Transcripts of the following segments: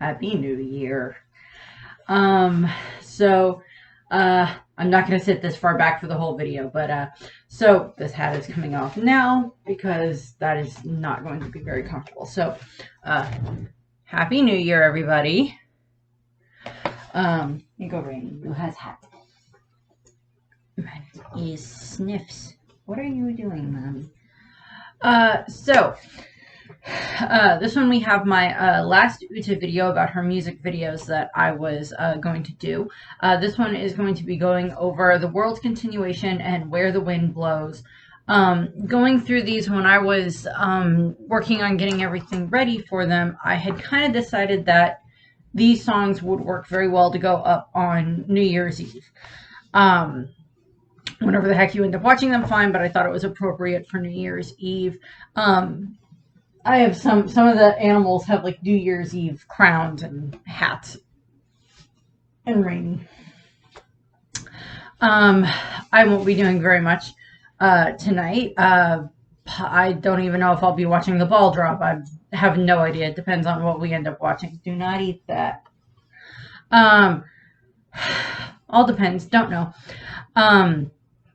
Happy New Year. So I'm not gonna sit this far back for the whole video, but so this hat is coming off now because that is not going to be very comfortable. So uh Happy New Year, everybody. You go, Rainy. Who has hat? He sniffs. What are you doing, Mommy? This one we have my last Uta video about her music videos that I was going to do. This one is going to be going over the world's continuation and where the wind blows. Going through these when I was working on getting everything ready for them, I had kind of decided that these songs would work very well to go up on New Year's Eve. Whenever the heck you end up watching them, fine, but I thought it was appropriate for New Year's Eve. I have some of the animals have like New Year's Eve crowns and hats. And Rainy. I won't be doing very much tonight. I don't even know if I'll be watching the ball drop. I have no idea. It depends on what we end up watching. Do not eat that. All depends. Don't know.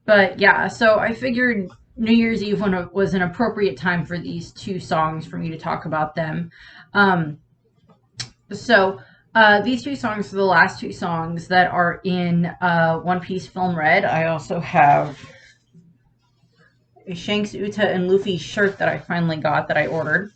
But yeah, so I figured New Year's Eve when it was an appropriate time for these two songs for me to talk about them. These two songs are the last two songs that are in One Piece Film Red. I also have a Shanks, Uta, and Luffy shirt that I finally got that I ordered.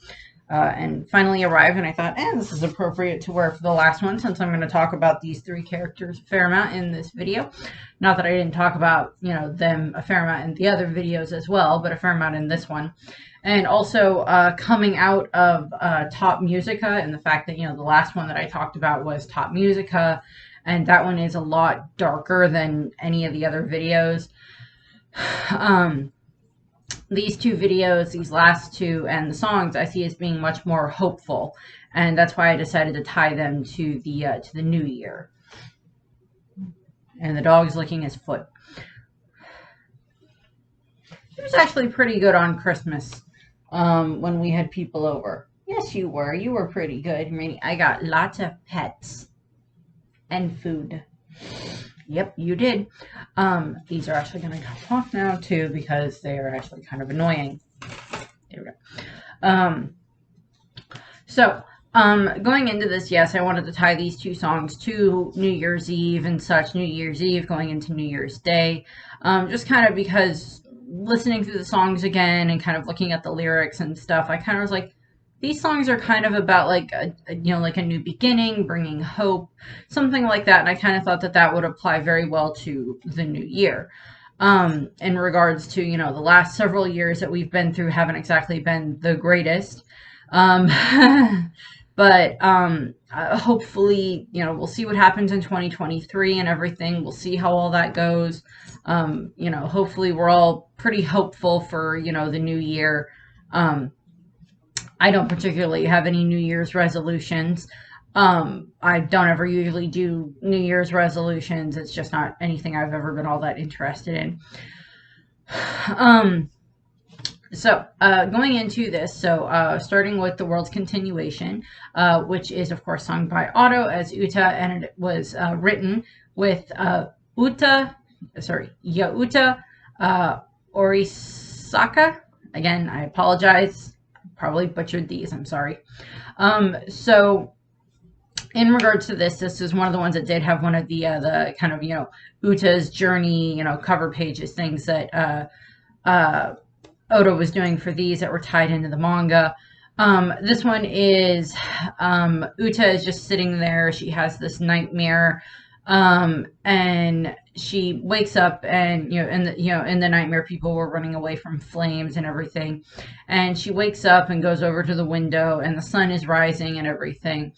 And finally arrived, and I thought, this is appropriate to wear for the last one since I'm going to talk about these three characters a fair amount in this video. Not that I didn't talk about, them a fair amount in the other videos as well, but a fair amount in this one. And also coming out of Top Musica and the fact that, the last one that I talked about was Top Musica, and that one is a lot darker than any of the other videos. These two videos, these last two, and the songs I see as being much more hopeful, and that's why I decided to tie them to the new year. And the dog's licking his foot. It was actually pretty good on Christmas when we had people over. Yes, you were. You were pretty good. I got lots of pets and food. Yep, you did. These are actually going to come off now, too, because they are actually kind of annoying. There we go. Going into this, yes, I wanted to tie these two songs to New Year's Eve and such. New Year's Eve going into New Year's Day. Just kind of because listening through the songs again and kind of looking at the lyrics and stuff, I kind of was like, these songs are kind of about like a new beginning, bringing hope, something like that. And I kind of thought that that would apply very well to the new year. In regards to, the last several years that we've been through haven't exactly been the greatest. But hopefully, we'll see what happens in 2023 and everything. We'll see how all that goes. Hopefully we're all pretty hopeful for, the new year. I don't particularly have any New Year's resolutions. I don't ever usually do New Year's resolutions. It's just not anything I've ever been all that interested in. Going into this, starting with the world's continuation, which is, of course, sung by Otto as Uta, and it was written with Yauta Orisaka. Again, I apologize. Probably butchered these. I'm sorry. In regards to this is one of the ones that did have one of the kind of, Uta's journey, cover pages, things that Oda was doing for these that were tied into the manga. This one is Uta is just sitting there. She has this nightmare, and she wakes up, and in the nightmare, people were running away from flames and everything. And she wakes up and goes over to the window, and the sun is rising and everything.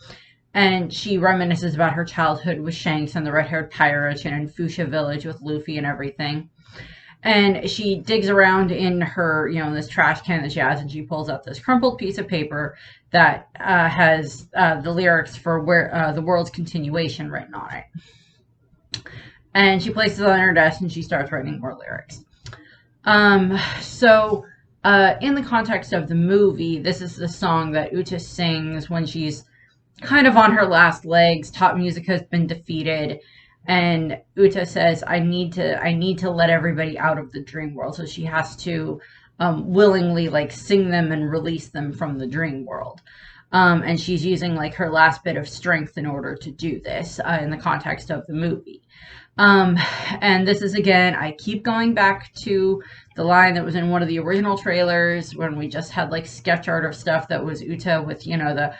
And she reminisces about her childhood with Shanks and the red-haired pirate and in Fuchsia Village with Luffy and everything. And she digs around in her, in this trash can that she has, and she pulls out this crumpled piece of paper that has the lyrics for where the world's continuation written on it. And she places it on her desk, and she starts writing more lyrics. In the context of the movie, this is the song that Uta sings when she's kind of on her last legs. Top Music has been defeated, and Uta says, I need to let everybody out of the dream world. So she has to willingly like sing them and release them from the dream world. And she's using like her last bit of strength in order to do this in the context of the movie. Um, and this is again, I keep going back to the line that was in one of the original trailers when we just had like sketch art of stuff that was Uta with, the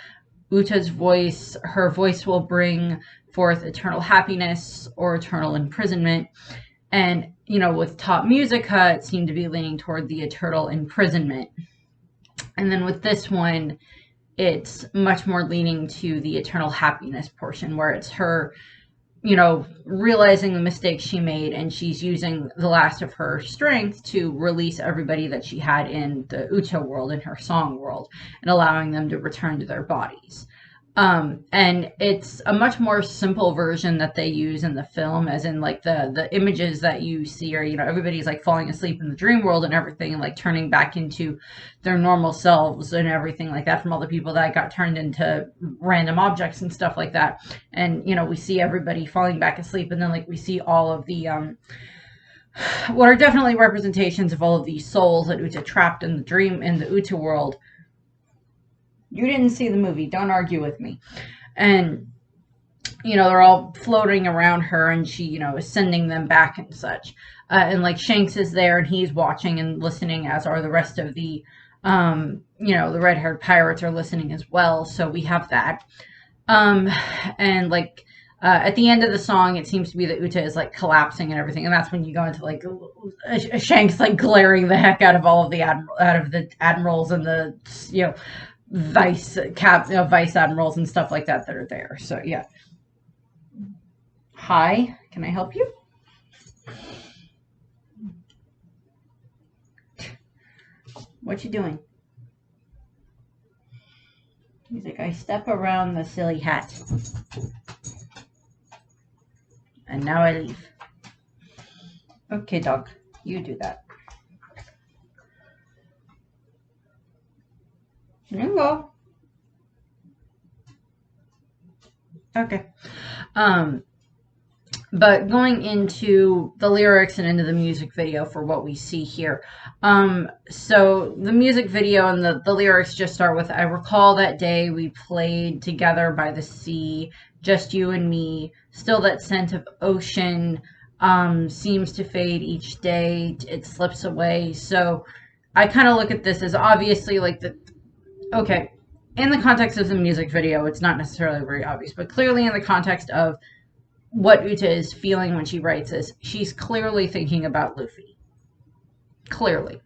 Uta's voice. Her voice will bring forth eternal happiness or eternal imprisonment. And, with Top Musica, it seemed to be leaning toward the eternal imprisonment. And then with this one, it's much more leaning to the eternal happiness portion, where it's her, realizing the mistake she made, and she's using the last of her strength to release everybody that she had in the Uta world, in her song world, and allowing them to return to their bodies. And it's a much more simple version that they use in the film, as in like the images that you see are, everybody's like falling asleep in the dream world and everything, and like turning back into their normal selves and everything like that, from all the people that got turned into random objects and stuff like that. And, we see everybody falling back asleep, and then like we see all of the, what are definitely representations of all of these souls that Uta trapped in the Uta world. You didn't see the movie. Don't argue with me. And, they're all floating around her, and she, is sending them back and such. And like Shanks is there, and he's watching and listening, as are the rest of the, the red-haired pirates are listening as well. So we have that. And like, at the end of the song, it seems to be that Uta is like collapsing and everything. And that's when you go into like Shanks like glaring the heck out of all of the admirals and the, vice admirals and stuff like that are there. So yeah. Hi, can I help you? What you doing? He's like, I step around the silly hat. And now I leave. Okay, dog, you do that. There you go. Okay. But going into the lyrics and into the music video for what we see here. So the music video and the lyrics just start with, I recall that day we played together by the sea, just you and me, still that scent of ocean seems to fade each day, it slips away. So I kind of look at this as obviously like okay, in the context of the music video, it's not necessarily very obvious, but clearly in the context of what Uta is feeling when she writes this, she's clearly thinking about Luffy. Clearly.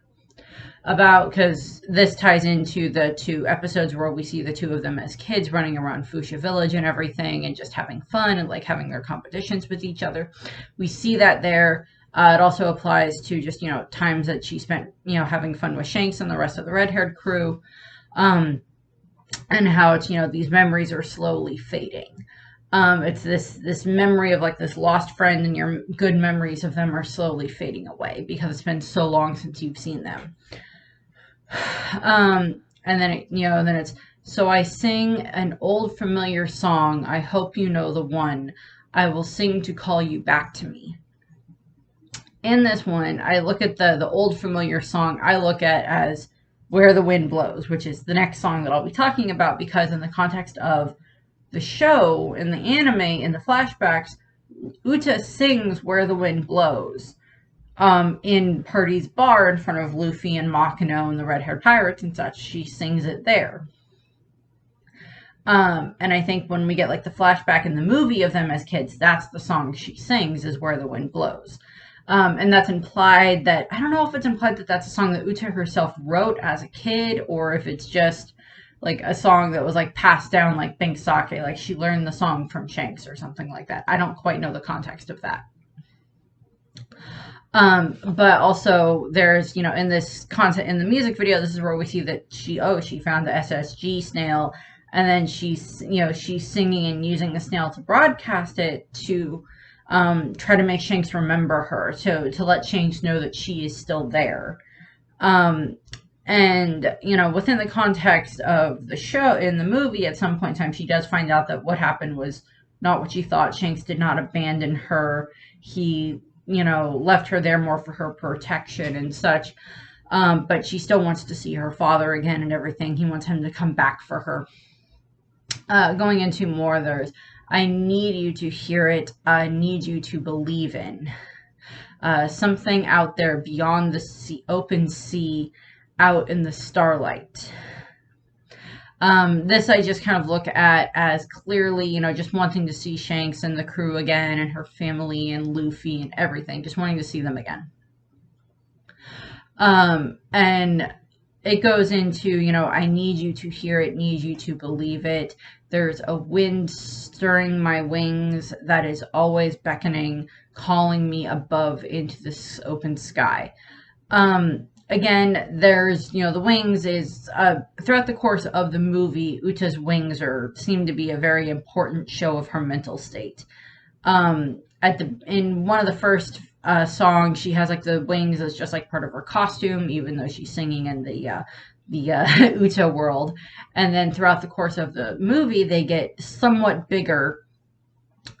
Because this ties into the 2 episodes where we see the 2 of them as kids running around Fuchsia Village and everything, and just having fun and like having their competitions with each other. We see that there. It also applies to just, times that she spent, having fun with Shanks and the rest of the red-haired crew. And how it's, these memories are slowly fading. It's this memory of like this lost friend, and your good memories of them are slowly fading away because it's been so long since you've seen them. And then then it's, so I sing an old familiar song. I hope you know the one. I will sing to call you back to me. In this one, I look at the old familiar song. I look at as Where the Wind Blows, which is the next song that I'll be talking about, because in the context of the show, in the anime, in the flashbacks, Uta sings Where the Wind Blows in Purdy's bar in front of Luffy and Makino and the red-haired pirates and such. She sings it there. And I think when we get like the flashback in the movie of them as kids, that's the song she sings, is Where the Wind Blows. And that's implied that, I don't know if it's implied that that's a song that Uta herself wrote as a kid, or if it's just like a song that was like passed down like Pink Sake, like she learned the song from Shanks or something like that. I don't quite know the context of that. But also there's, in this content in the music video, this is where we see that she found the SSG snail, and then she's singing and using the snail to broadcast it to try to make Shanks remember her, to let Shanks know that she is still there. And, you know, within the context of the show, in the movie, at some point in time, she does find out that what happened was not what she thought. Shanks did not abandon her. He, you know, left her there more for her protection and such. But she still wants to see her father again and everything. He wants him to come back for her. Going into more, there's, I need you to hear it. I need you to believe in. Something out there beyond the sea, open sea, out in the starlight. This I just kind of look at as clearly, you know, just wanting to see Shanks and the crew again and her family and Luffy and everything. Just wanting to see them again. And it goes into, you know, I need you to hear it, need you to believe it. There's a wind stirring my wings that is always beckoning, calling me above into this open sky. Again, there's, you know, the wings is, throughout the course of the movie, Uta's wings seem to be a very important show of her mental state. In one of the first songs, she has like the wings as just like part of her costume, even though she's singing in the Uta world. And then throughout the course of the movie, they get somewhat bigger.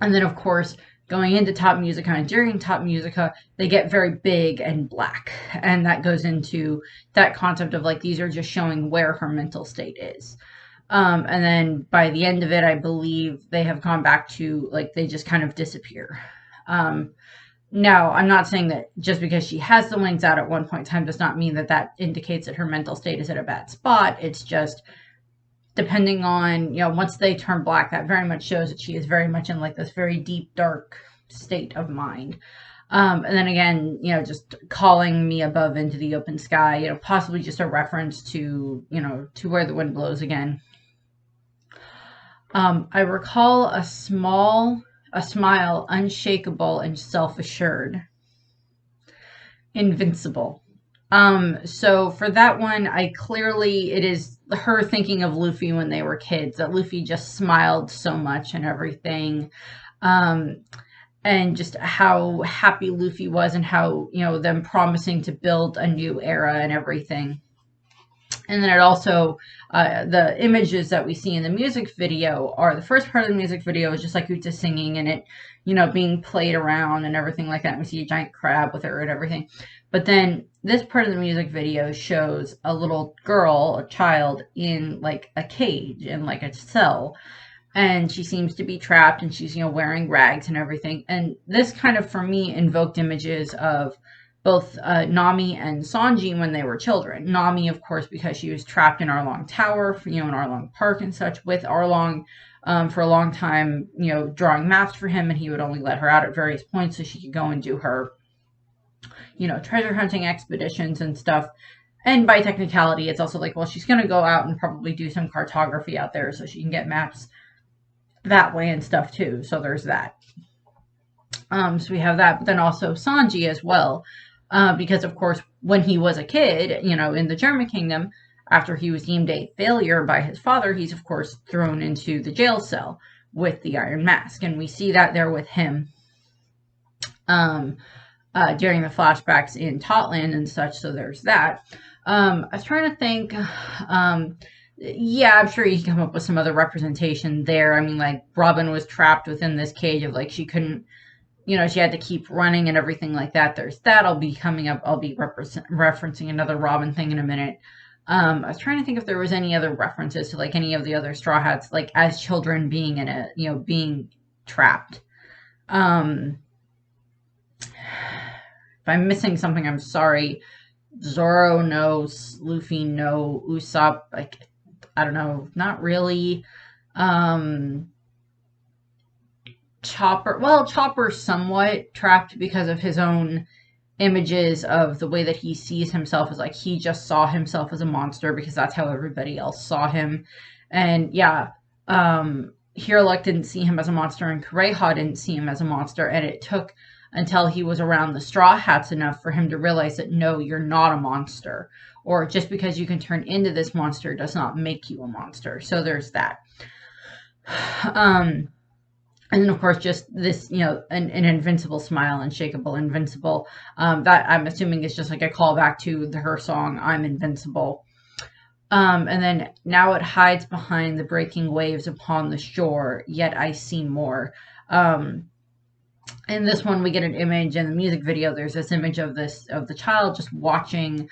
And then, of course, going into Top Musica and during Top Musica, they get very big and black. And that goes into that concept of like, these are just showing where her mental state is. And then by the end of it, I believe they have gone back to like, they just kind of disappear. Now, I'm not saying that just because she has the wings out at one point in time does not mean that that indicates that her mental state is at a bad spot. It's just depending on, you know, once they turn black, that very much shows that she is very much in like this very deep, dark state of mind. And then again, you know, just calling me above into the open sky, you know, possibly just a reference to, you know, to where the wind blows again. I recall a smile unshakable and self-assured. Invincible. So for that one, it is her thinking of Luffy when they were kids, that Luffy just smiled so much and everything. And just how happy Luffy was and how, you know, them promising to build a new era and everything. And then it also, the images that we see in the music video are the first part of the music video is just like Uta singing and it, you know, being played around and everything like that. And we see a giant crab with her and everything. But then this part of the music video shows a little girl, a child, in like a cage, in like a cell. And she seems to be trapped and she's, you know, wearing rags and everything. And this kind of, for me, invoked images of both Nami and Sanji when they were children. Nami, of course, because she was trapped in Arlong Tower, you know, in Arlong Park and such, with Arlong for a long time, you know, drawing maps for him, and he would only let her out at various points so she could go and do her, you know, treasure hunting expeditions and stuff. And by technicality, it's also like, well, she's going to go out and probably do some cartography out there so she can get maps that way and stuff too. So there's that. So we have that, but then also Sanji as well. Because, of course, when he was a kid, you know, in the German kingdom, after he was deemed a failure by his father, he's, of course, thrown into the jail cell with the Iron Mask. And we see that there with him during the flashbacks in Totland and such. So there's that. I was trying to think, yeah, I'm sure you can come up with some other representation there. I mean, like, Robin was trapped within this cage of, like, she couldn't, you know, she had to keep running and everything like that. There's that. I'll be coming up. I'll be referencing another Robin thing in a minute. I was trying to think if there was any other references to like any of the other Straw Hats, like as children being in a, you know, being trapped. If I'm missing something, I'm sorry. Zoro, no. Luffy, no. Usopp, like, I don't know. Not really. Chopper somewhat trapped because of his own images of the way that he sees himself, as like he just saw himself as a monster because that's how everybody else saw him. And yeah, Hiralek didn't see him as a monster and Kureha didn't see him as a monster, and it took until he was around the Straw Hats enough for him to realize that no, you're not a monster, or just because you can turn into this monster does not make you a monster. So there's that. And And then, of course, just this, an invincible smile, unshakable, invincible. That I'm assuming is just like a callback to her song, I'm Invincible. And then, now it hides behind the breaking waves upon the shore, yet I see more. In this one, we get an image in the music video. There's this image of the child just watching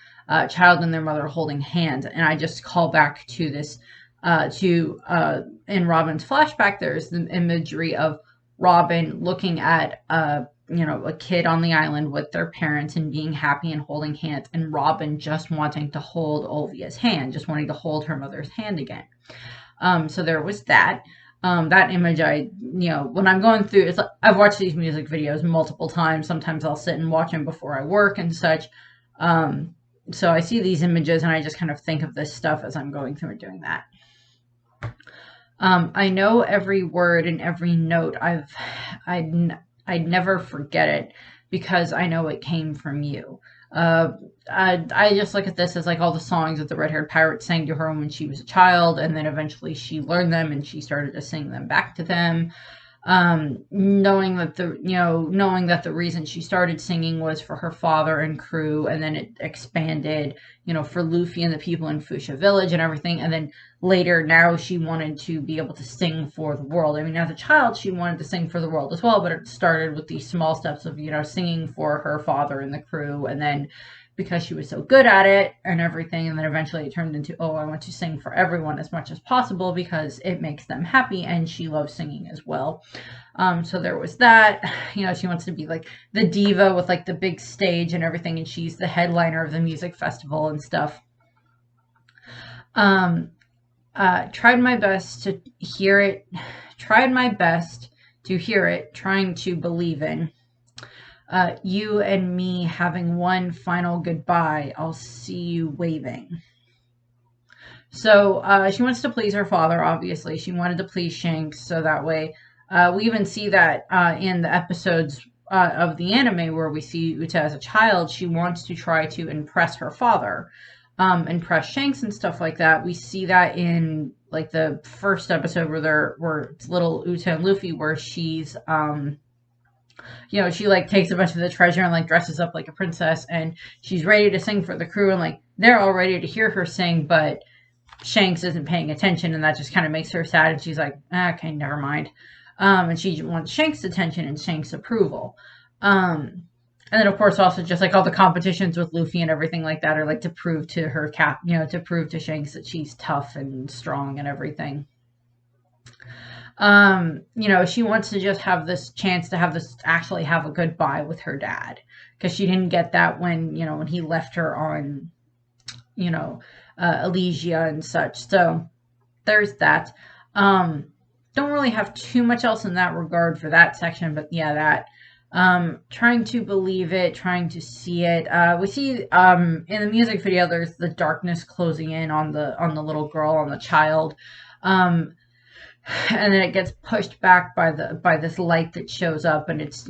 child and their mother holding hands. And I just call back to this, in Robin's flashback, there's the imagery of Robin looking at, a kid on the island with their parents and being happy and holding hands, and Robin just wanting to hold Olvia's hand, just wanting to hold her mother's hand again. So there was that. That image, when I'm going through, I've watched these music videos multiple times. Sometimes I'll sit and watch them before I work and such. So I see these images and I just kind of think of this stuff as I'm going through and doing that. I know every word and every note. I'd never forget it because I know it came from you. I just look at this as like all the songs that the red-haired pirate sang to her when she was a child, and then eventually she learned them and she started to sing them back to them. Knowing that the reason she started singing was for her father and crew, and then it expanded, for Luffy and the people in Fuchsia Village and everything, and then later, now she wanted to be able to sing for the world. I mean, as a child, she wanted to sing for the world as well, but it started with these small steps of, singing for her father and the crew, and then because she was so good at it and everything, and then eventually it turned into, I want to sing for everyone as much as possible because it makes them happy, and she loves singing as well. So there was that. She wants to be like the diva with like the big stage and everything, and she's the headliner of the music festival and stuff. Tried my best to hear it, trying to believe in. You and me having one final goodbye. I'll see you waving. So she wants to please her father, obviously. She wanted to please Shanks, so that way. We even see that in the episodes of the anime where we see Uta as a child. She wants to try to impress her father, impress Shanks and stuff like that. We see that in like the first episode where it's little Uta and Luffy, where she's she like takes a bunch of the treasure and like dresses up like a princess, and she's ready to sing for the crew, and like they're all ready to hear her sing, but Shanks isn't paying attention, and that just kind of makes her sad, and she's like, okay, never mind. And she wants Shanks' attention and Shanks' approval. And then of course also just like all the competitions with Luffy and everything like that are like to prove to her to prove to Shanks that she's tough and strong and everything. She wants to just have this chance to actually have a goodbye with her dad, because she didn't get that when he left her on, Elysia and such. So there's that. Don't really have too much else in that regard for that section, but yeah, that. Trying to believe it, trying to see it. We see in the music video there's the darkness closing in on the little girl, on the child. And then it gets pushed back by this light that shows up, and it's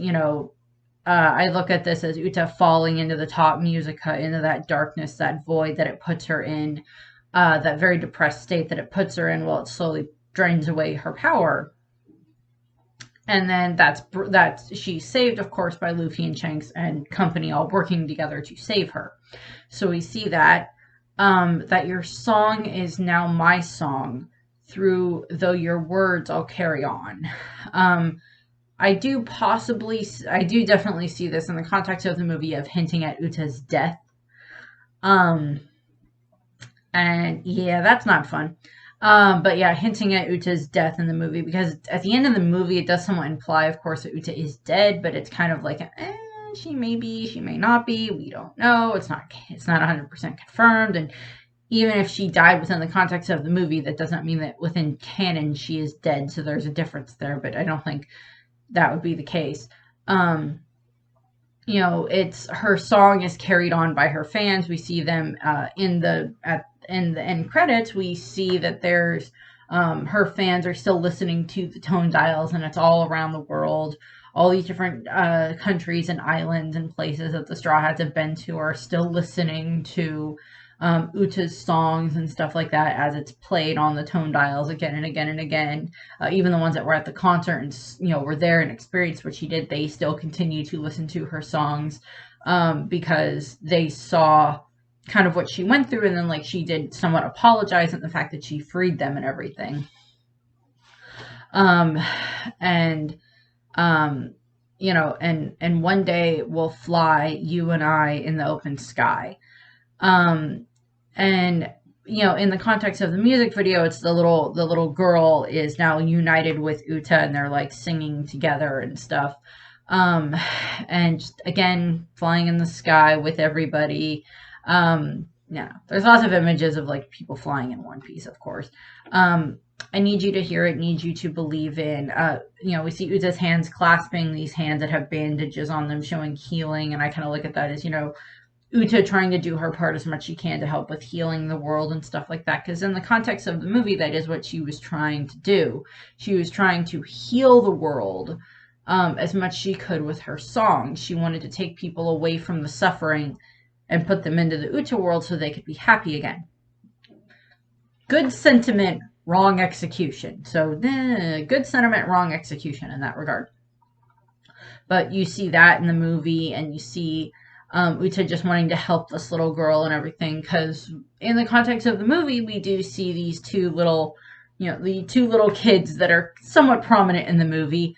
I look at this as Uta falling into the top musica, into that darkness, that void that it puts her in, that very depressed state that it puts her in while it slowly drains away her power. And then that's she's saved, of course, by Luffy and Shanks and company all working together to save her. So we see that your song is now my song. Though your words I'll carry on. I do definitely see this in the context of the movie of hinting at Uta's death. And yeah, that's not fun. But yeah, hinting at Uta's death in the movie, because at the end of the movie, it does somewhat imply, of course, that Uta is dead, but it's kind of like, she may be, she may not be, we don't know, it's not 100% confirmed, and even if she died within the context of the movie, that doesn't mean that within canon she is dead, so there's a difference there, but I don't think that would be the case. It's her song is carried on by her fans. We see them in the end credits. We see that there's her fans are still listening to the tone dials, and it's all around the world. All these different countries and islands and places that the Straw Hats have been to are still listening to Uta's songs and stuff like that as it's played on the tone dials again and again and again. Even the ones that were at the concert and, you know, were there and experienced what she did, they still continue to listen to her songs, because they saw kind of what she went through, and then, like, she did somewhat apologize at the fact that she freed them and everything. And you know, and one day we'll fly, you and I, in the open sky. And you know, in the context of the music video, it's the little girl is now united with Uta, and they're like singing together and stuff. And just, again, flying in the sky with everybody. Yeah, there's lots of images of like people flying in one piece, of course. I need you to hear it, need you to believe in, you know, we see Uta's hands clasping these hands that have bandages on them showing healing. And I kind of look at that as, you know, Uta trying to do her part as much as she can to help with healing the world and stuff like that. Because in the context of the movie, that is what she was trying to do. She was trying to heal the world as much as she could with her songs. She wanted to take people away from the suffering and put them into the Uta world so they could be happy again. Good sentiment, wrong execution. So, good sentiment, wrong execution in that regard. But you see that in the movie, and you see Uta just wanting to help this little girl and everything, because in the context of the movie, we do see these two little, you know, the two little kids that are somewhat prominent in the movie.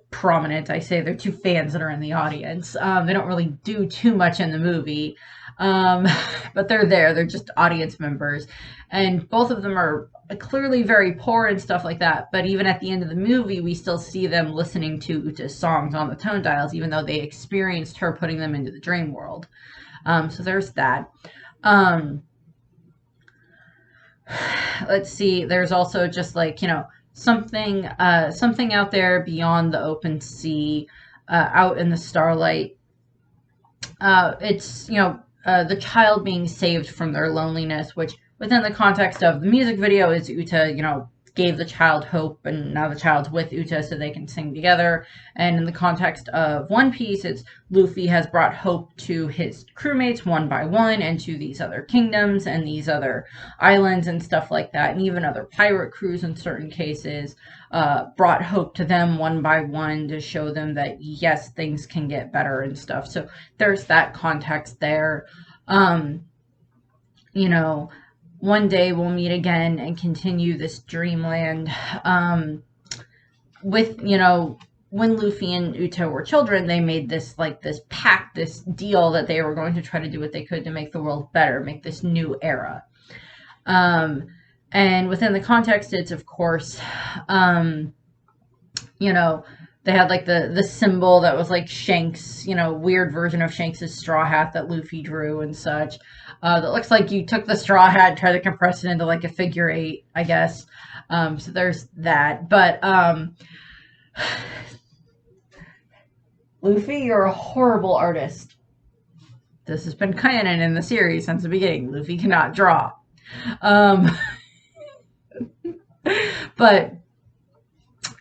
Prominent, I say, they're two fans that are in the audience. They don't really do too much in the movie, but they're there. They're just audience members, and both of them are clearly very poor and stuff like that. But even at the end of the movie, we still see them listening to Uta's songs on the tone dials, even though they experienced her putting them into the dream world. So there's that. Let's see. There's also just, like, you know, something out there beyond the open sea, out in the starlight. It's, you know, the child being saved from their loneliness, which within the context of the music video is Uta, you know, gave the child hope, and now the child's with Uta so they can sing together. And in the context of One Piece, it's Luffy has brought hope to his crewmates one by one, and to these other kingdoms and these other islands and stuff like that, and even other pirate crews in certain cases, brought hope to them one by one to show them that, yes, things can get better and stuff. So there's that context there. You know, one day we'll meet again and continue this dreamland. With, you know, when Luffy and Uta were children, they made this, like, this pact, this deal that they were going to try to do what they could to make the world better, make this new era. And within the context, it's, of course, you know, they had, like, the symbol that was, like, Shanks, you know, weird version of Shanks' straw hat that Luffy drew and such. That looks like you took the straw hat and tried to compress it into, like, a figure 8, I guess. So there's that. But, Luffy, you're a horrible artist. This has been canon in the series since the beginning. Luffy cannot draw. But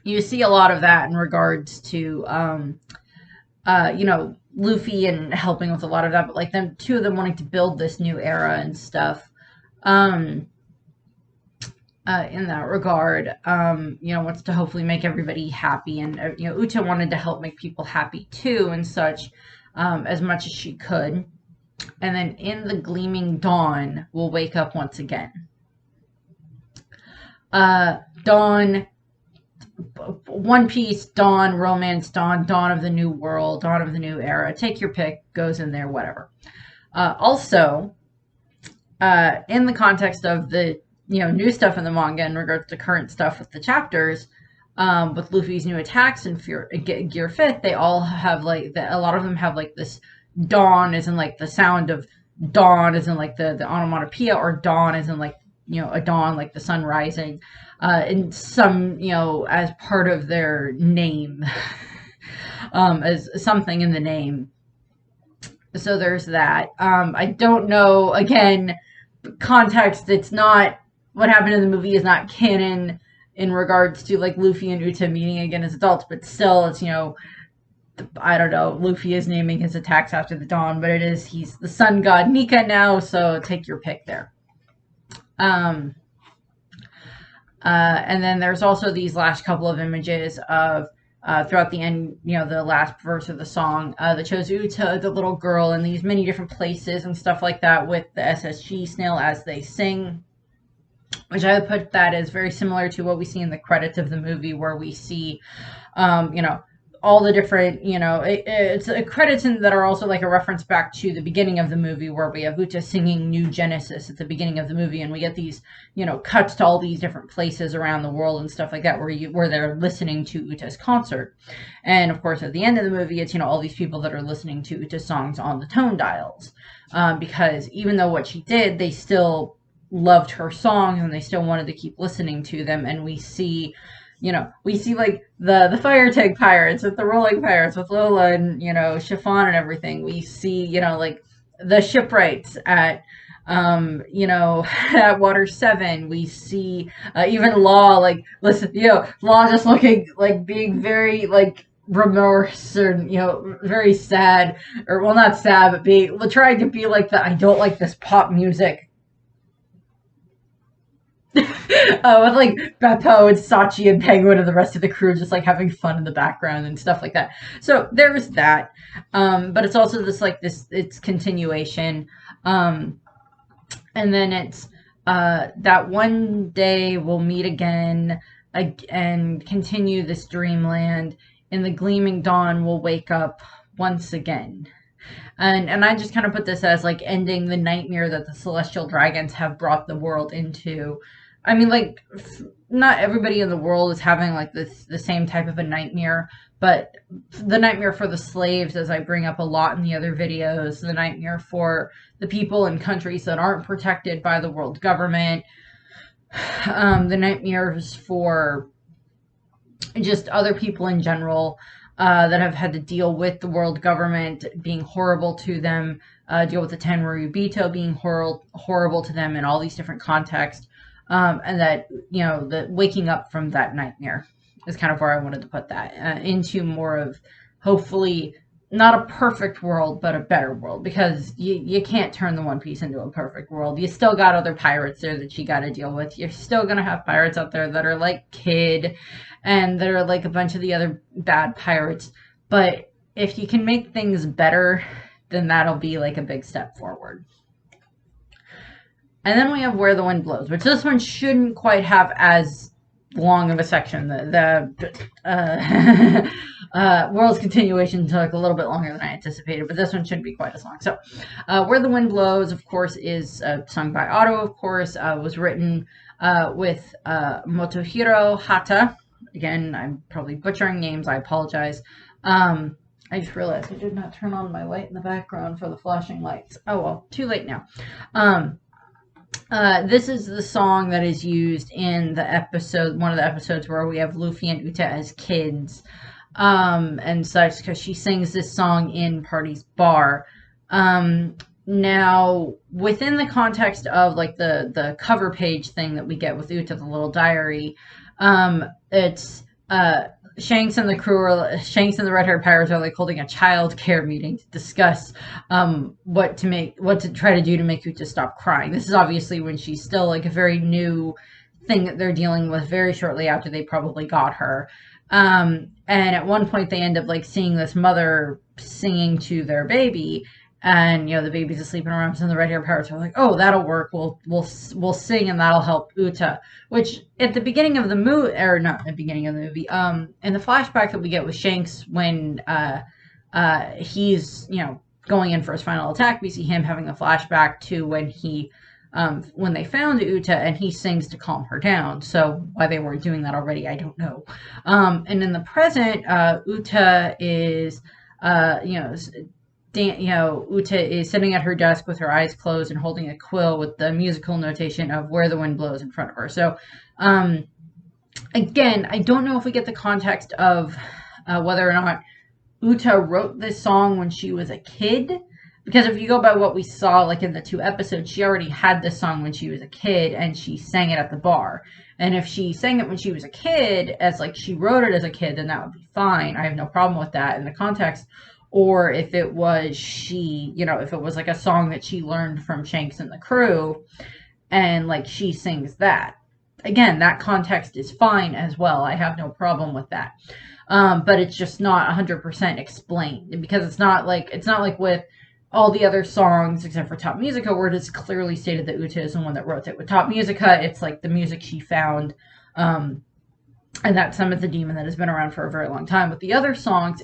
you see a lot of that in regards to, you know, Luffy and helping with a lot of that, but, like, them, two of them wanting to build this new era and stuff. In that regard, you know, wants to hopefully make everybody happy, and, you know, Uta wanted to help make people happy too and such, as much as she could. And then in the gleaming dawn, we'll wake up once again. Dawn, One Piece, dawn, romance, dawn, dawn of the new world, dawn of the new era. Take your pick, goes in there, whatever. Also, in the context of the, you know, new stuff in the manga in regards to current stuff with the chapters, with Luffy's new attacks and Gear 5th, they all have, like, a lot of them have, like, this dawn as in, like, the sound of dawn as in, like, the onomatopoeia, or dawn as in, like, you know, a dawn, like the sun rising, in some, you know, as part of their name, as something in the name. So there's that. I don't know, again, context, it's not, what happened in the movie is not canon in regards to, like, Luffy and Uta meeting again as adults, but still, it's, you know, I don't know, Luffy is naming his attacks after the dawn, but he's the sun god Nika now, so take your pick there. And then there's also these last couple of images of throughout the end, the last verse of the song that shows Uta, the little girl, in these many different places and stuff like that with the SSG snail as they sing, which I would put that as very similar to what we see in the credits of the movie, where we see, all the different, it's credits that are also like a reference back to the beginning of the movie, where we have Uta singing New Genesis at the beginning of the movie, and we get these, cuts to all these different places around the world and stuff like that, where they're listening to Uta's concert. And of course, at the end of the movie, it's, all these people that are listening to Uta's songs on the tone dials, because even though what she did, they still loved her songs and they still wanted to keep listening to them. And we see like the fire tag pirates with the rolling pirates with Lola and, Chiffon and everything. We see, like the shipwrights at, at Water 7. We see even Law, like, listen, Law just looking, like, being very, like, remorse or, very sad, or, well, not sad, but trying to be like I don't like this pop music. With like Beppo and Sachi and Penguin and the rest of the crew just like having fun in the background and stuff like that. So there's that. But it's also it's continuation. And then it's that one day we'll meet again and continue this dreamland. In the gleaming dawn we'll wake up once again. And I just kind of put this as like ending the nightmare that the celestial dragons have brought the world into. I mean, like, not everybody in the world is having like the same type of a nightmare, but the nightmare for the slaves, as I bring up a lot in the other videos, the nightmare for the people in countries that aren't protected by the world government, the nightmares for just other people in general, that have had to deal with the world government being horrible to them, deal with the Tenryubito being horrible to them in all these different contexts, and that, the waking up from that nightmare is kind of where I wanted to put that into more of, hopefully, not a perfect world, but a better world, because you can't turn the One Piece into a perfect world. You still got other pirates there that you got to deal with. You're still going to have pirates out there that are like Kid, and that are like a bunch of the other bad pirates. But if you can make things better, then that'll be like a big step forward. And then we have Where the Wind Blows, which this one shouldn't quite have as long of a section. The world's continuation took a little bit longer than I anticipated, but this one shouldn't be quite as long. So Where the Wind Blows, of course, is sung by Otto, of course, was written with Motohiro Hata. Again, I'm probably butchering names. I apologize. I just realized I did not turn on my light in the background for the flashing lights. Oh, well, too late now. This is the song that is used in the episode, one of the episodes where we have Luffy and Uta as kids, and such, because she sings this song in Party's bar. Now, within the context of like the cover page thing that we get with Uta, the little diary, it's Shanks and the crew, Shanks and the red-haired pirates are like holding a child care meeting to discuss what to try to do to make Uta stop crying. This is obviously when she's still like a very new thing that they're dealing with, very shortly after they probably got her. And at one point they end up like seeing this mother singing to their baby, and the baby's asleep in her arms, and the red-haired pirates are like, "Oh, that'll work. We'll sing, and that'll help Uta." Which at the beginning of the movie, or not at the beginning of the movie, in the flashback that we get with Shanks when he's going in for his final attack, we see him having a flashback to when they found Uta, and he sings to calm her down. So why they weren't doing that already, I don't know. And in the present, Uta is Uta is sitting at her desk with her eyes closed and holding a quill with the musical notation of Where the Wind Blows in front of her. So, again, I don't know if we get the context of whether or not Uta wrote this song when she was a kid. Because if you go by what we saw, like in the 2 episodes, she already had this song when she was a kid, and she sang it at the bar. And if she sang it when she was a kid, as like she wrote it as a kid, then that would be fine. I have no problem with that in the context. Or if it was if it was like a song that she learned from Shanks and the crew, and like she sings that. Again, that context is fine as well. I have no problem with that. But it's just not 100% explained, because it's not like with all the other songs except for Top Musica, where it is clearly stated that Uta is the one that wrote it. With Top Musica, it's like the music she found, and that Summit the Demon that has been around for a very long time. With the other songs,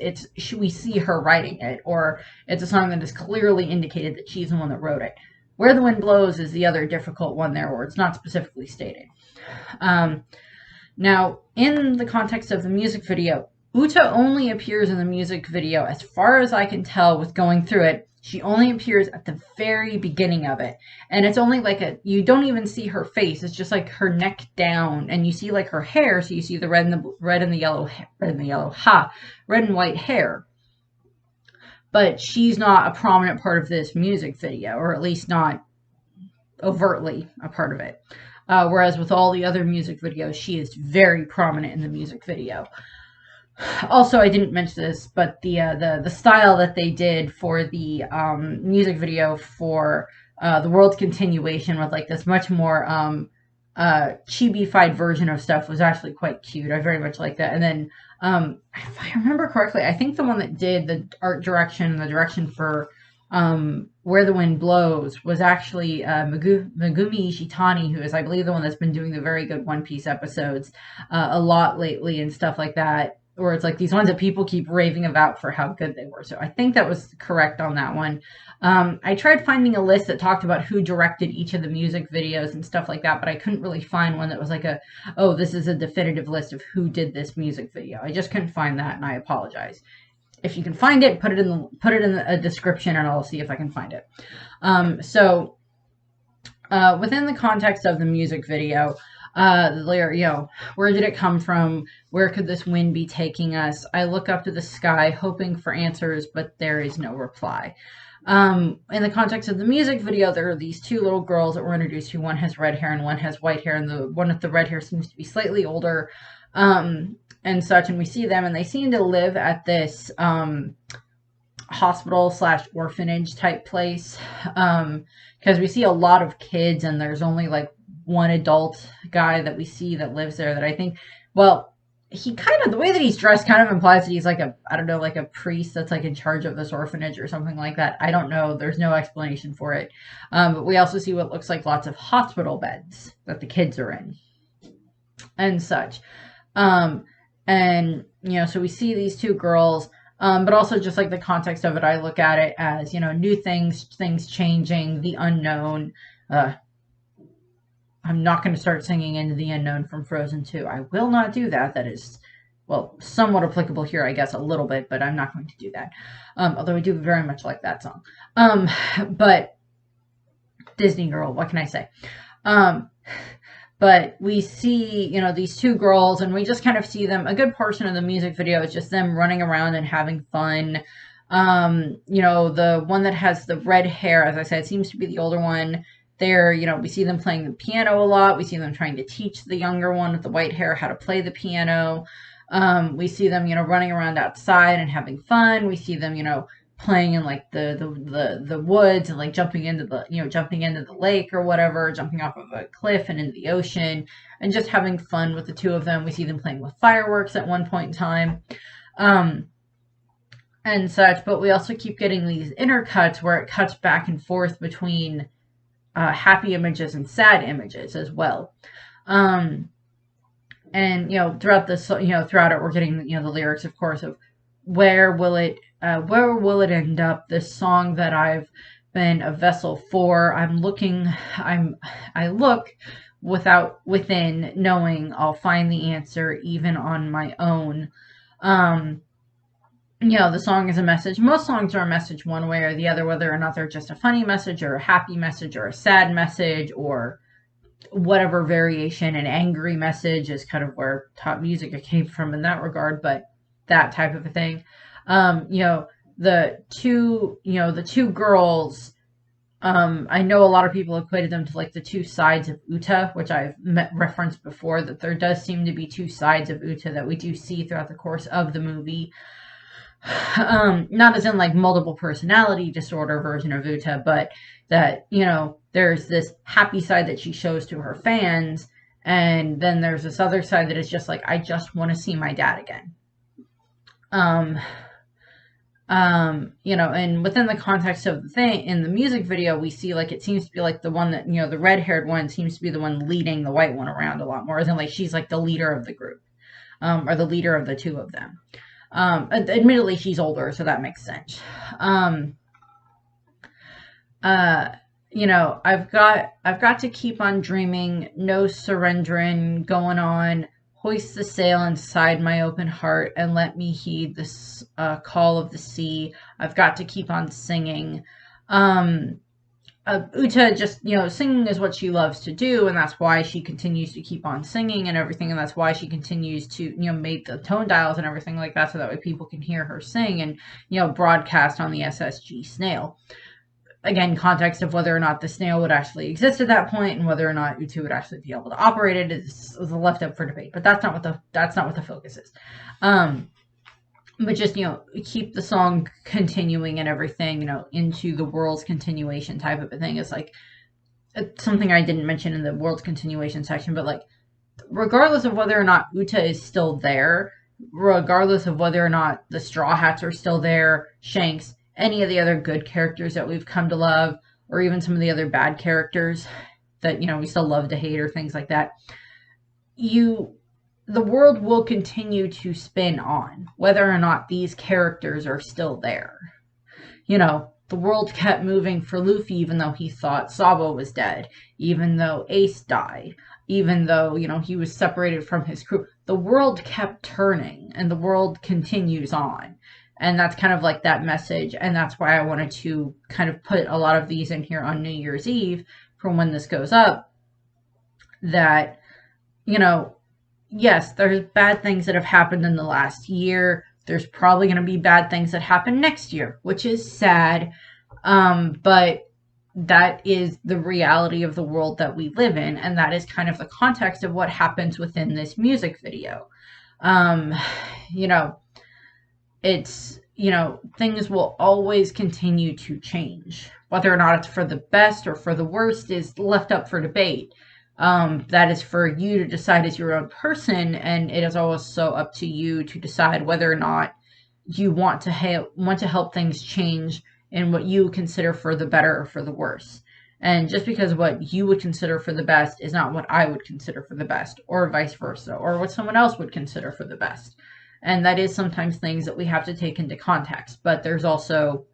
we see her writing it, or it's a song that is clearly indicated that she's the one that wrote it. Where the Wind Blows is the other difficult one there, where it's not specifically stated. Now, in the context of the music video, Uta only appears in the music video, as far as I can tell with going through it. She only appears at the very beginning of it. And it's only like you don't even see her face. It's just like her neck down. And you see like her hair. So you see the red and white hair. But she's not a prominent part of this music video, or at least not overtly a part of it. Whereas with all the other music videos, she is very prominent in the music video. Also, I didn't mention this, but the style that they did for the music video for the world's continuation, with like this much more chibi-fied version of stuff, was actually quite cute. I very much like that. And then, if I remember correctly, I think the one that did the art direction and the direction for Where the Wind Blows was actually Megumi Ishitani, who is, I believe, the one that's been doing the very good One Piece episodes a lot lately and stuff like that. Or it's like these ones that people keep raving about for how good they were. So I think that was correct on that one. I tried finding a list that talked about who directed each of the music videos and stuff like that, but I couldn't really find one that was like this is a definitive list of who did this music video. I just couldn't find that, and I apologize. If you can find it, put it in the description, and I'll see if I can find it. Within the context of the music video, where did it come from? Where could this wind be taking us? I look up to the sky, hoping for answers, but there is no reply. In the context of the music video, there are these two little girls that were introduced to. One has red hair and one has white hair, and the one with the red hair seems to be slightly older, and such. And we see them, and they seem to live at this hospital/orphanage type place, because we see a lot of kids, and there's only like one adult guy that we see that lives there, that I think, well, he kind of, the way that he's dressed kind of implies that he's like like a priest that's like in charge of this orphanage or something like that. I don't know. There's no explanation for it. But we also see what looks like lots of hospital beds that the kids are in and such. So we see these two girls, but also just like the context of it, I look at it as, new things changing, the unknown. I'm not going to start singing Into the Unknown from Frozen 2. I will not do that. That is, well, somewhat applicable here, I guess, a little bit, but I'm not going to do that. Although I do very much like that song. But Disney Girl, what can I say? But we see, these two girls, and we just kind of see them. A good portion of the music video is just them running around and having fun. The one that has the red hair, as I said, seems to be the older one. There, we see them playing the piano a lot. We see them trying to teach the younger one with the white hair how to play the piano. We see them, running around outside and having fun. We see them, playing in like the woods, and like jumping into the lake or whatever, jumping off of a cliff and into the ocean, and just having fun with the two of them. We see them playing with fireworks at one point in time. And such, but we also keep getting these intercuts where it cuts back and forth between happy images and sad images as well. And throughout this, throughout it, we're getting the lyrics, of course, of where will it end up? This song that I've been a vessel for. I look within, knowing I'll find the answer even on my own. The song is a message. Most songs are a message one way or the other, whether or not they're just a funny message or a happy message or a sad message or whatever variation. An angry message is kind of where Top Musica came from in that regard, but that type of a thing. The two girls, I know a lot of people equated them to like the two sides of Uta, which I've referenced before, that there does seem to be two sides of Uta that we do see throughout the course of the movie. Not as in like multiple personality disorder version of Uta, but that, you know, there's this happy side that she shows to her fans, and then there's this other side that is just like, I just want to see my dad again. You know, and within the context of the thing, in the music video, we see like, it seems to be like the one that, you know, the red-haired one seems to be the one leading the white one around a lot more, than like she's like the leader of the group, or the leader of the two of them. Admittedly, she's older, so that makes sense. You know, I've got to keep on dreaming, no surrendering, going on, hoist the sail inside my open heart, and let me heed this call of the sea. I've got to keep on singing. Uta just, you know, singing is what she loves to do, and that's why she continues to keep on singing and everything, and that's why she continues to, you know, make the tone dials and everything like that, so that way people can hear her sing and, you know, broadcast on the SSG snail. Again, context of whether or not the snail would actually exist at that point, and whether or not Uta would actually be able to operate it is left up for debate. But that's not what the focus is. But just, you know, keep the song continuing and everything, you know, into the world's continuation type of a thing. It's like, it's something I didn't mention in the world's continuation section, but like, regardless of whether or not Uta is still there, regardless of whether or not the Straw Hats are still there, Shanks, any of the other good characters that we've come to love, or even some of the other bad characters that, you know, we still love to hate, or things like that, the world will continue to spin on whether or not these characters are still there. You know, the world kept moving for Luffy, even though he thought Sabo was dead, even though Ace died, even though, you know, he was separated from his crew. The world kept turning, and the world continues on. And that's kind of like that message, and that's why I wanted to kind of put a lot of these in here on New Year's Eve for when this goes up, that, you know, yes, there's bad things that have happened in the last year. There's probably going to be bad things that happen next year, which is sad, but that is the reality of the world that we live in, and that is kind of the context of what happens within this music video. You know, it's, you know, things will always continue to change. Whether or not it's for the best or for the worst is left up for debate. That is for you to decide as your own person, and it is also up to you to decide whether or not you want to help things change in what you consider for the better or for the worse. And just because what you would consider for the best is not what I would consider for the best, or vice versa, or what someone else would consider for the best. And that is sometimes things that we have to take into context. But there's also,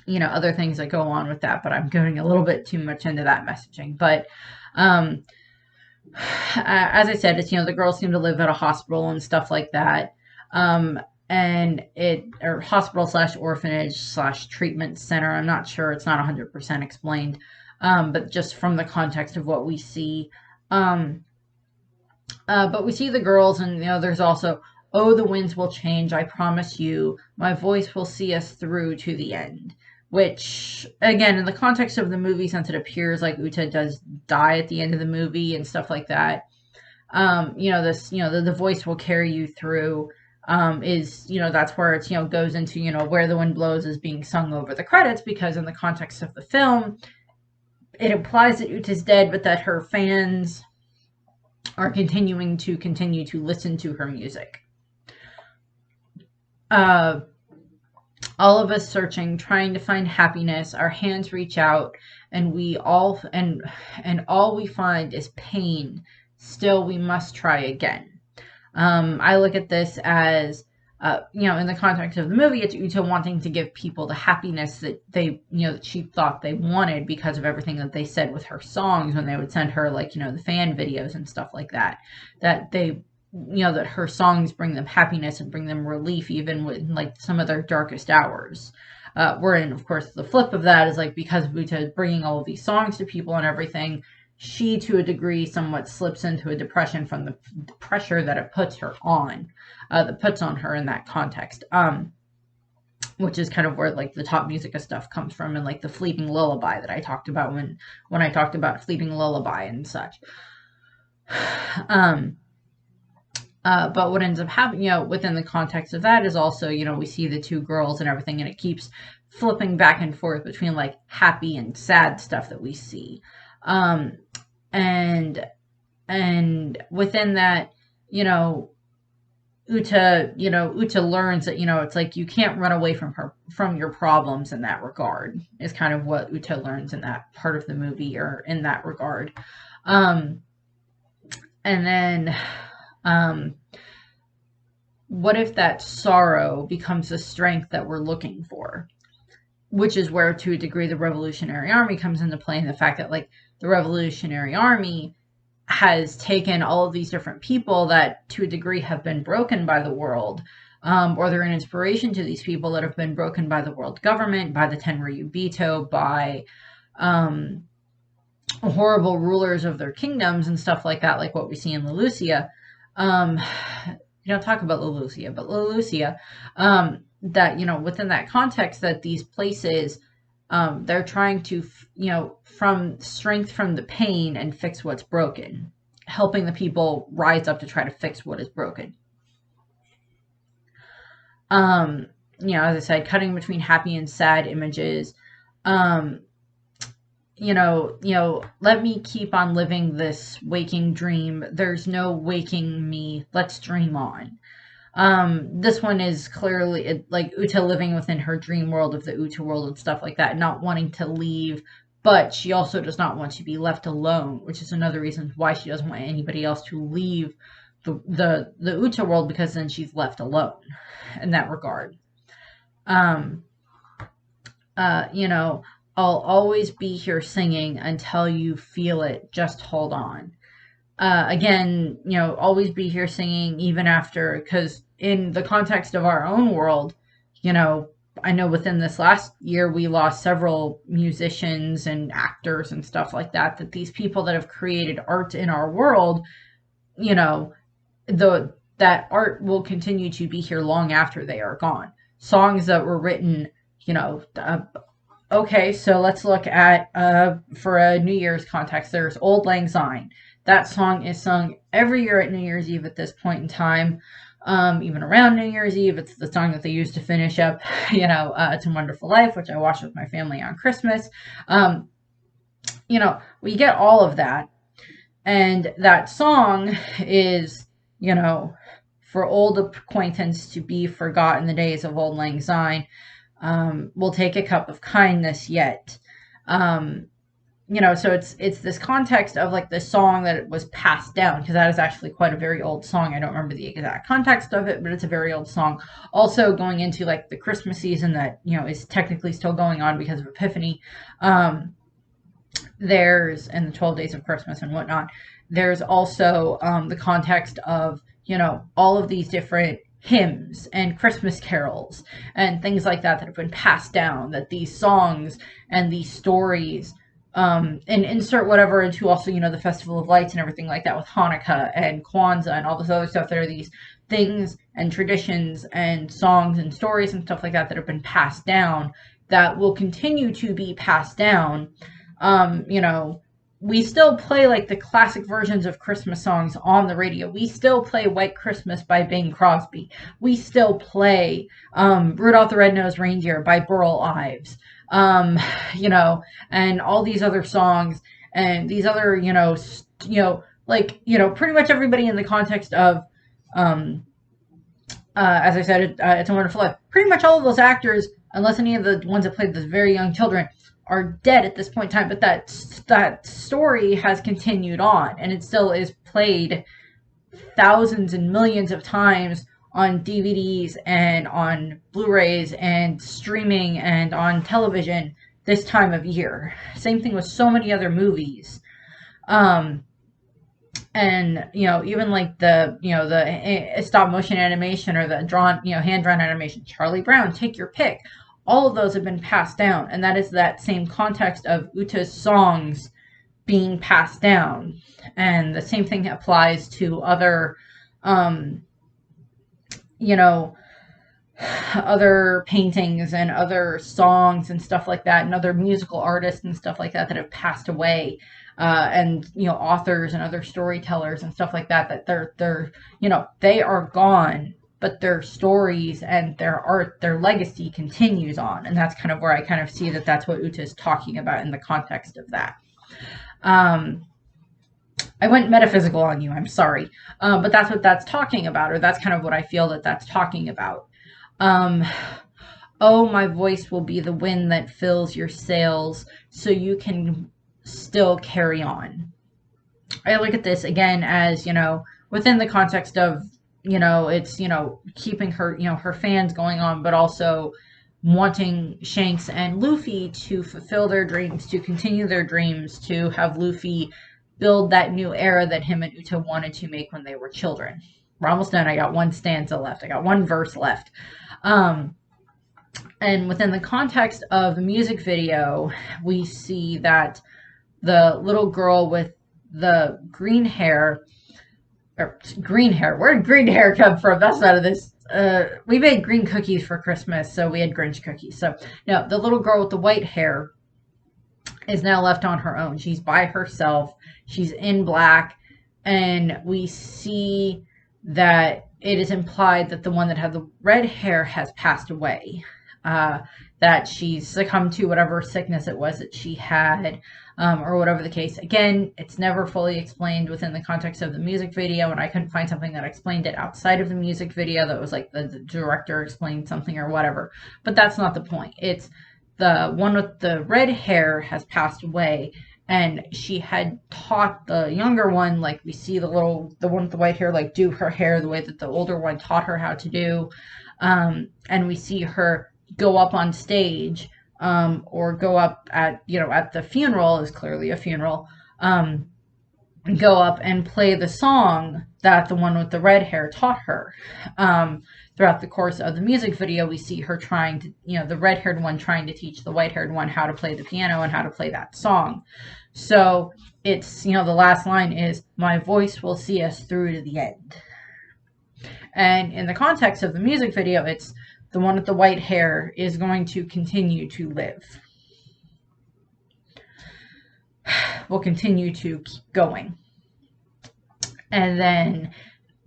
you know, other things that go on with that. But I'm going a little bit too much into that messaging. But as I said, it's, you know, the girls seem to live at a hospital and stuff like that. And or hospital / orphanage / treatment center. I'm not sure. It's not 100% explained. But just from the context of what we see. But we see the girls, and, you know, there's also, oh, the winds will change, I promise you. My voice will see us through to the end. Which, again, in the context of the movie, since it appears like Uta does die at the end of the movie and stuff like that, you know, this, you know, the voice will carry you through, is, you know, that's where it's, you know, goes into, you know, Where the Wind Blows is being sung over the credits, because in the context of the film, it implies that Uta's dead, but that her fans are continue to listen to her music. All of us searching, trying to find happiness, our hands reach out, and all we find is pain. Still, we must try again. I look at this as, you know, in the context of the movie, it's Uta wanting to give people the happiness that they, you know, that she thought they wanted because of everything that they said with her songs when they would send her, like, you know, the fan videos and stuff like that. That they, you know, that her songs bring them happiness and bring them relief, even with, like, some of their darkest hours. Wherein, of course, the flip of that is, like, because Uta is bringing all of these songs to people and everything, she, to a degree, somewhat slips into a depression from the pressure that it puts her on, that puts on her in that context. which is kind of where like the top music stuff comes from, and like the Fleeting Lullaby that I talked about when I talked about Fleeting Lullaby and such. But what ends up happening, within the context of that is also, we see the two girls and everything, and it keeps flipping back and forth between like happy and sad stuff that we see. And within that, Uta learns that, it's like you can't run away from your problems in that regard, is kind of what Uta learns in that part of the movie, or in that regard. And then, what if that sorrow becomes the strength that we're looking for? Which is where, to a degree, the Revolutionary Army comes into play, and the fact that, like, the Revolutionary Army has taken all of these different people that, to a degree, have been broken by the world, or they're an inspiration to these people that have been broken by the world government, by the Tenryubito, by horrible rulers of their kingdoms and stuff like that, like what we see in Lelucia. You don't talk about Lelucia, but Lelucia, that, within that context, that these places, they're trying to, from strength from the pain and fix what's broken, helping the people rise up to try to fix what is broken. As I said, cutting between happy and sad images, let me keep on living this waking dream. There's no waking me. Let's dream on. This one is clearly like Uta living within her dream world of the Uta world and stuff like that, not wanting to leave, but she also does not want to be left alone, which is another reason why she doesn't want anybody else to leave the Uta world, because then she's left alone in that regard. I'll always be here singing until you feel it. Just hold on. Again, always be here singing even after, because in the context of our own world, I know within this last year we lost several musicians and actors and stuff like that, that these people that have created art in our world, that art will continue to be here long after they are gone. Songs that were written, okay, so let's look at, for a New Year's context, there's Auld Lang Syne. That song is sung every year at New Year's Eve at this point in time. Even around New Year's Eve, it's the song that they use to finish up, It's a Wonderful Life, which I watched with my family on Christmas. We get all of that. And that song is, for old acquaintance to be forgotten the days of Auld Lang Syne. We'll take a cup of kindness yet. So it's this context of like the song that it was passed down, because that is actually quite a very old song. I don't remember the exact context of it, but it's a very old song. Also going into like the Christmas season that, is technically still going on because of Epiphany. And the 12 days of Christmas and whatnot. There's also the context of, all of these different hymns and Christmas carols and things like that have been passed down, that these songs and these stories, and insert whatever into also, the Festival of Lights and everything like that with Hanukkah and Kwanzaa and all this other stuff. There are these things and traditions and songs and stories and stuff like that have been passed down that will continue to be passed down. We still play like the classic versions of Christmas songs on the radio. We still play White Christmas by Bing Crosby. We still play Rudolph the Red-Nosed Reindeer by Burl Ives. And all these other songs and these other, pretty much everybody in the context of, as I said, It's a Wonderful Life. Pretty much all of those actors, unless any of the ones that played the very young children, are dead at this point in time, but that story has continued on, and it still is played thousands and millions of times on DVDs and on Blu-rays and streaming and on television this time of year. Same thing with so many other movies. And, even like the stop motion animation or the hand-drawn animation, Charlie Brown, take your pick. All of those have been passed down, and that is that same context of Uta's songs being passed down. And the same thing applies to other, other paintings and other songs and stuff like that, and other musical artists and stuff like that that have passed away, and authors and other storytellers and stuff like that, that they're they are gone, but their stories and their art, their legacy continues on. And that's kind of where I kind of see that that's what Uta is talking about in the context of that. I went metaphysical on you, I'm sorry. But that's what that's talking about, or that's kind of what I feel that that's talking about. Oh, my voice will be the wind that fills your sails so you can still carry on. I look at this again as, within the context of, it's, keeping her, her fans going on, but also wanting Shanks and Luffy to fulfill their dreams, to continue their dreams, to have Luffy build that new era that him and Uta wanted to make when they were children. We're almost done. I got one stanza left. I got one verse left. And within the context of the music video, we see that the little girl with the green hair, where did green hair come from? That's out of this. We made green cookies for Christmas, so we had Grinch cookies. So, no, the little girl with the white hair is now left on her own. She's by herself. She's in black, and we see that it is implied that the one that had the red hair has passed away, that she's succumbed to whatever sickness it was that she had, or whatever the case. Again, it's never fully explained within the context of the music video, and I couldn't find something that explained it outside of the music video that was like the director explained something or whatever. But that's not the point. It's the one with the red hair has passed away, and she had taught the younger one, like we see the one with the white hair, like do her hair the way that the older one taught her how to do. And we see her go up on stage, or go up at the funeral, is clearly a funeral, go up and play the song that the one with the red hair taught her. Throughout the course of the music video, we see her trying to, the red-haired one trying to teach the white-haired one how to play the piano and how to play that song. So it's, the last line is, "My voice will see us through to the end." And in the context of the music video, it's the one with the white hair is going to continue to live. Will continue to keep going. And then,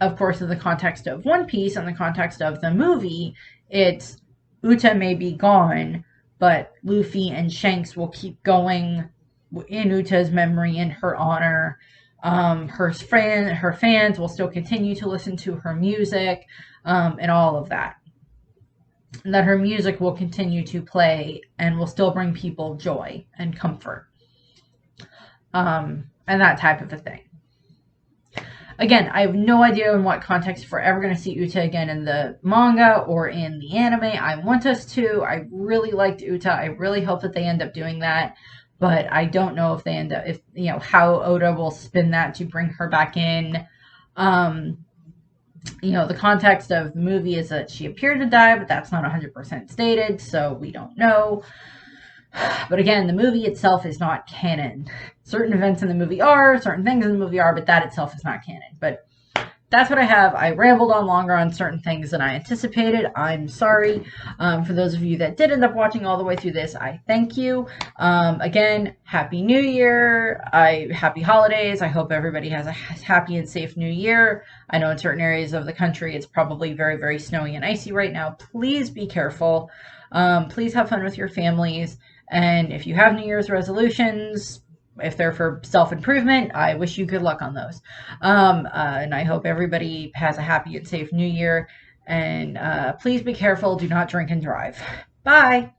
of course, in the context of One Piece, in the context of the movie, it's Uta may be gone, but Luffy and Shanks will keep going in Uta's memory, in her honor. Her fans will still continue to listen to her music, and all of that. And that her music will continue to play and will still bring people joy and comfort. And that type of a thing. Again, I have no idea in what context if we're ever going to see Uta again in the manga or in the anime. I want us to. I really liked Uta. I really hope that they end up doing that. But I don't know if they end up, how Oda will spin that to bring her back in. The context of the movie is that she appeared to die, but that's not 100% stated, so we don't know. But again, the movie itself is not canon. Certain events in the movie are, certain things in the movie are, but that itself is not canon. But that's what I have. I rambled on longer on certain things than I anticipated. I'm sorry. For those of you that did end up watching all the way through this, I thank you. Again, Happy New Year. Happy holidays. I hope everybody has a happy and safe New Year. I know in certain areas of the country it's probably very, very snowy and icy right now. Please be careful. Please have fun with your families. And if you have New Year's resolutions, if they're for self-improvement, I wish you good luck on those. And I hope everybody has a happy and safe New Year. And please be careful. Do not drink and drive. Bye.